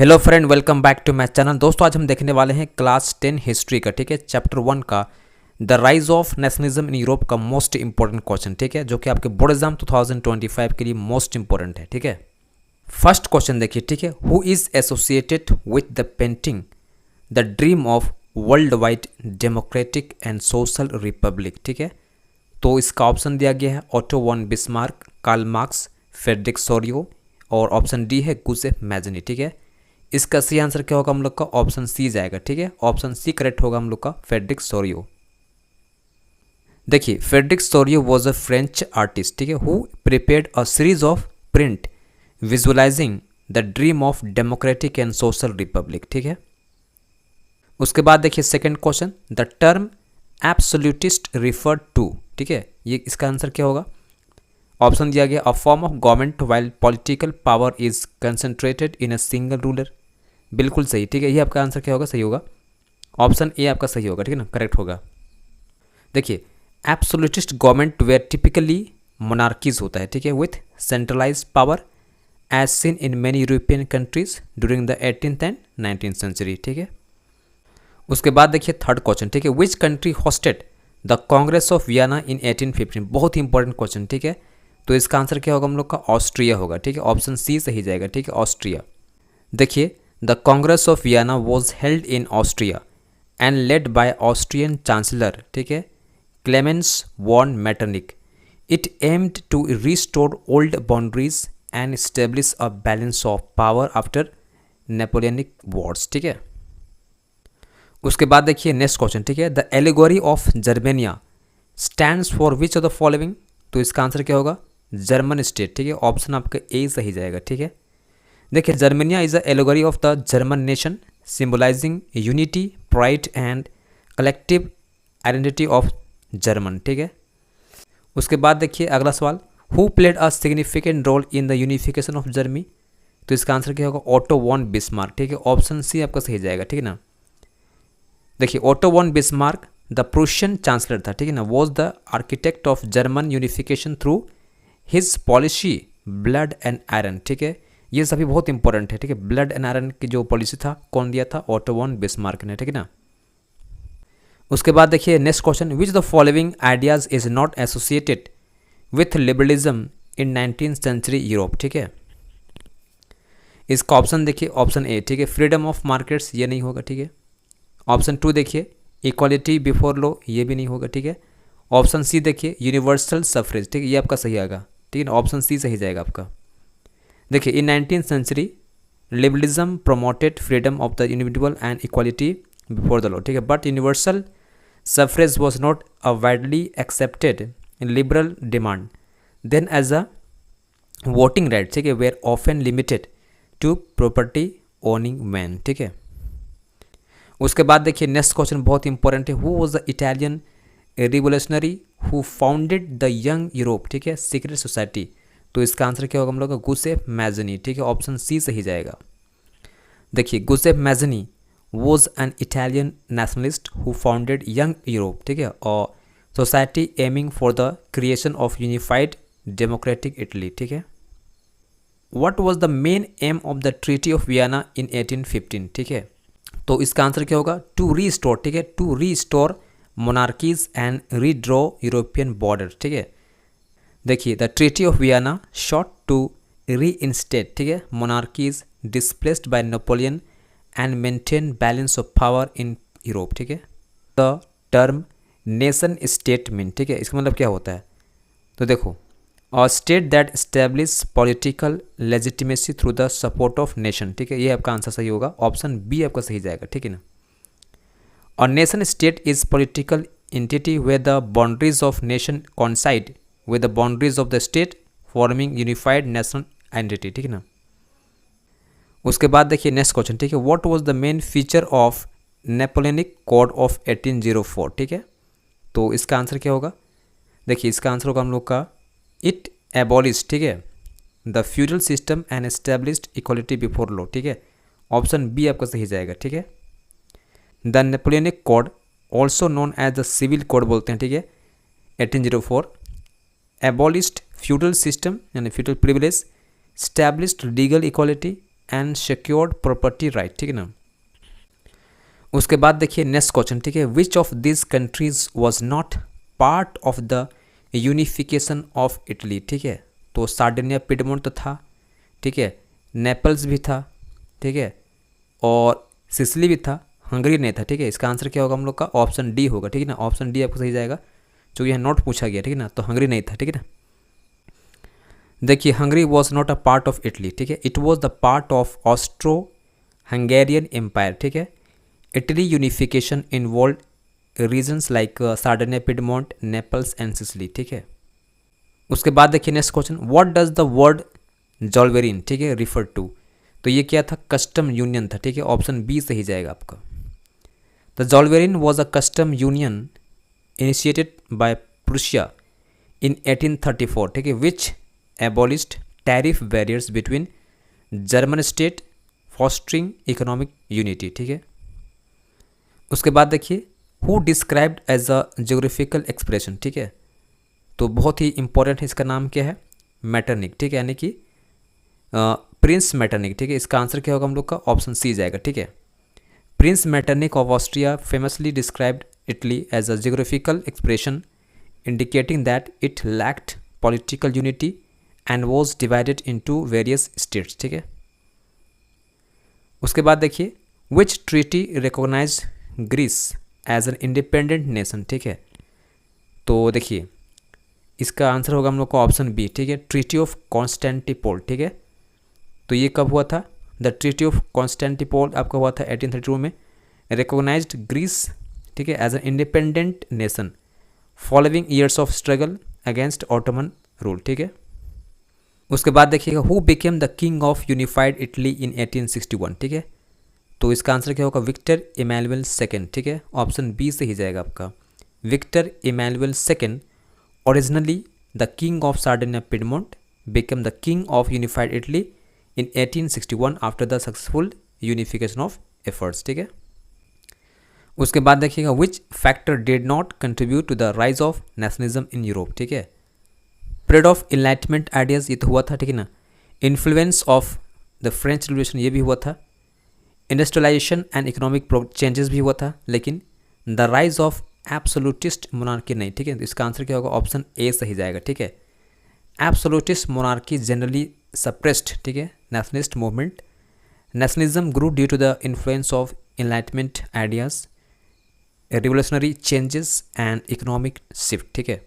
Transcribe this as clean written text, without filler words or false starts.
Hello friend, welcome back to my channel. दोस्तों आज हम देखने वाले हैं क्लास 10 हिस्ट्री का, ठीक है, चैप्टर 1 का the rise of nationalism in Europe का मोस्ट इंपॉर्टेंट क्वेश्चन, ठीक है, जो कि आपके बोर्ड एग्जाम 2025 के लिए मोस्ट इंपॉर्टेंट है, ठीक है। फर्स्ट क्वेश्चन देखिए, ठीक है, who is associated with the painting the dream of world wide democratic and social republic, ठीक है। तो इसका ऑप्शन दिया गया है Otto von Bismarck, Karl Marx, Frederic Sorrieu और ऑप्शन डी है गुसेफ मैजनी, ठीक है। इसका सही आंसर क्या होगा हम लोग का? ऑप्शन सी जाएगा, ठीक है। ऑप्शन सी करेक्ट होगा हम लोग का, फ्रेडरिक सोरियो। देखिए, Frederic Sorrieu was a French artist, ठीक है, who prepared a series of print visualising the dream of democratic and social republic, ठीक है। उसके बाद देखिए second question, the term absolutist referred to, ठीक है, ये इसका आंसर क्या होगा? ऑप्शन दिया गया a form of government while political power is concentrated in a single ruler. बिल्कुल सही, ठीक है, ये आपका आंसर क्या होगा? सही होगा, ऑप्शन ए आपका सही होगा, ठीक है ना, करेक्ट होगा। देखिए, absolutist government were typically monarchies होता है, ठीक है, with centralize power as seen in many European countries during the 18th and 19th century, ठीक है। उसके बाद देखिए थर्ड क्वेश्चन, ठीक है, which country hosted the Congress of Vienna in 1815। बहुत ही इंपॉर्टेंट क्वेश्चन, ठीक है। तो इसका आंसर क्या होगा हम लोग का? ऑस्ट्रिया होगा, ठीक है, ऑप्शन सी सही जाएगा, ठीक है, ऑस्ट्रिया। देखिए, the Congress of Vienna was held in Austria and led by Austrian chancellor, ठीक है, Klemens von Metternich. It aimed to restore old boundaries and establish a balance of power after Napoleonic wars, ठीक है। उसके बाद देखिए next question, ठीक है, the allegory of Germania stands for which of the following. तो इसका आंसर क्या होगा? जर्मन स्टेट, ठीक है, ऑप्शन आपका ए सही जाएगा, ठीक है। देखिए, Germania is a allegory of the German nation symbolising unity, pride and collective identity of German, ठीक है। उसके बाद देखिए अगला सवाल, who played a significant role in the unification of Germany. तो इसका आंसर क्या होगा? ऑटो वॉन बिस्मार्क, ठीक है, ऑप्शन सी आपका सही जाएगा, ठीक है ना। देखिए, Otto von Bismarck the Prussian chancellor था, ठीक है ना, was the architect of German unification through his policy blood and iron, ठीक है। ये सभी बहुत इंपॉर्टेंट है, ठीक है। ब्लड एंड आयरन की जो पॉलिसी था कौन दिया था? ऑटो वॉन बिस्मार्क ने, ठीक है ना। उसके बाद देखिए next question, which the following ideas is not associated with liberalism in 19th century Europe, ठीक है। इसका ऑप्शन देखिए, ऑप्शन ए, ठीक है, फ्रीडम ऑफ मार्केट्स, ये नहीं होगा, ठीक है। ऑप्शन 2 देखिए, इक्वालिटी बिफोर लॉ, ये भी नहीं होगा, ठीक है। ऑप्शन सी देखिए, यूनिवर्सल सफरेज, ठीक है, ये आपका सही आएगा, ठीक है ना, ऑप्शन सी सही जाएगा आपका। देखिए, in 19th century liberalism promoted freedom of the individual and equality before the law, ठीक है, but universal suffrage was not a widely accepted liberal demand then as a voting right, ठीक है, were often limited to property owning man, ठीक है। उसके बाद देखिए next question बहुत इंपॉर्टेंट है, who was the Italian revolutionary who founded the Young Europe, ठीक है, सीक्रेट सोसाइटी। तो इसका आंसर क्या होगा हम लोग का? गुसेफ मैजनी, ठीक है, ऑप्शन सी सही जाएगा। देखिए, Giuseppe Mazzini was an Italian nationalist who founded Young Europe, ठीक है, और society aiming for the creation of unified democratic Italy, ठीक है। What was the main aim of the treaty of Vienna in 1815, ठीक है। तो इसका आंसर क्या होगा? टू रीस्टोर, ठीक है, to restore monarchies and redraw European border, ठीक है। देखिए, the treaty of Vienna sought to reinstate, ठीक है, monarchies displaced by Napoleon and maintain balance of power in Europe, ठीक है। The term nation state mean, ठीक है, इसका मतलब क्या होता है? तो देखो, और state that establish political legitimacy through the support of nation, ठीक है, ये आपका आंसर सही होगा, ऑप्शन बी आपका सही जाएगा, ठीक है ना। और nation state is political entity way the boundaries of nation कॉन्साइड with the boundaries of the state forming unified national identity, ठीक है ना। उसके बाद देखिए नेक्स्ट क्वेश्चन, ठीक है, what was the main feature of Napoleonic code of 1804, ठीक है। तो इसका आंसर क्या होगा? देखिए, इसका आंसर होगा हम लोग का इट एबॉलिश, ठीक है, the feudal system and established equality before law, ठीक है, ऑप्शन बी आपका सही जाएगा, ठीक है। The Napoleonic code also known as the civil code बोलते हैं, ठीक है, 1804 एबॉलिश्ड फ्यूडल सिस्टम यानी feudal privilege, established legal equality, and secured property right, ठीक है ना। उसके बाद देखिए नेक्स्ट क्वेश्चन, ठीक है, which of this countries was not part of the unification of Italy, ठीक है। तो सार्डिनिया पिडमोंट तो था, ठीक है, नेपल्स भी था, ठीक है, और सिसिली भी था, हंगरी नहीं था, ठीक है। इसका आंसर क्या होगा हम लोग का, ऑप्शन डी होगा, ठीक है ना। ऑप्शन डी आपको सही जाएगा, जो यहाँ नॉट पूछा गया, ठीक है ना, तो हंगरी नहीं था, ठीक है ना। देखिए Hungary was not a part of Italy, ठीक है, it was the part of Austro Hungarian empire, ठीक है। Italy unification involve regions like Sardinia Piedmont Naples and Sicily, ठीक है। उसके बाद देखिए next question, what does the word Zollverein, ठीक है, रिफर टू। तो ये क्या था, कस्टम यूनियन था, ठीक है, ऑप्शन बी सही जाएगा आपका। The Zollverein was a custom union initiated by Prussia in 1834, ठीक है, विच abolished tariff barriers between German state fostering economic unity, ठीक है। उसके बाद देखिए who described as a geographical expression, ठीक है, तो बहुत ही इंपॉर्टेंट है, इसका नाम क्या है, मैटरनिक, ठीक है, यानी कि प्रिंस मैटरनिक, ठीक है। इसका आंसर क्या होगा हम लोग का, ऑप्शन सी जाएगा, ठीक है। Prince Metternich of Austria famously described Italy as a geographical expression indicating that it lacked political unity and was divided into various states, ठीक है। उसके बाद देखिए which treaty recognize Greece as an independent nation, ठीक है। तो देखिए इसका आंसर होगा हम लोग का ऑप्शन बी, ठीक है, ट्रीटी ऑफ कॉन्स्टेंटिपोल, ठीक है। तो ये कब हुआ था, द ट्रीटी ऑफ कॉन्स्टेंटिपोल आपका हुआ था 1832 में। रिकॉग्नाइज्ड ग्रीस, ठीक है, as an independent nation following years of struggle against Ottoman rule, ठीक है। उसके बाद देखिएगा who became the king of unified Italy in 1861, ठीक है। तो इसका आंसर क्या होगा, विक्टर इमैनुअल सेकेंड, ठीक है, ऑप्शन बी से ही जाएगा आपका। Victor Emmanuel second originally the king of Sardinia Piedmont became the king of unified Italy in 1861 after the successful unification of efforts, ठीक है। उसके बाद देखिएगा which factor did not contribute to the rise of nationalism in Europe, ठीक है। Period of enlightenment ideas ये तो हुआ था, ठीक है ना। Influence of the French revolution ये भी हुआ था। इंडस्ट्रियलाइजेशन एंड इकोनॉमिक चेंजेस भी हुआ था, लेकिन the rise of absolutist monarchy नहीं, ठीक है। तो इसका आंसर क्या होगा, ऑप्शन ए सही जाएगा, ठीक है। एब्सोल्यूटिस्ट मोनार्की जनरली सप्रेस्ड, ठीक है, nationalist movement. Nationalism grew due to the influence of enlightenment ideas, revolutionary changes and economic shift, ठीक है।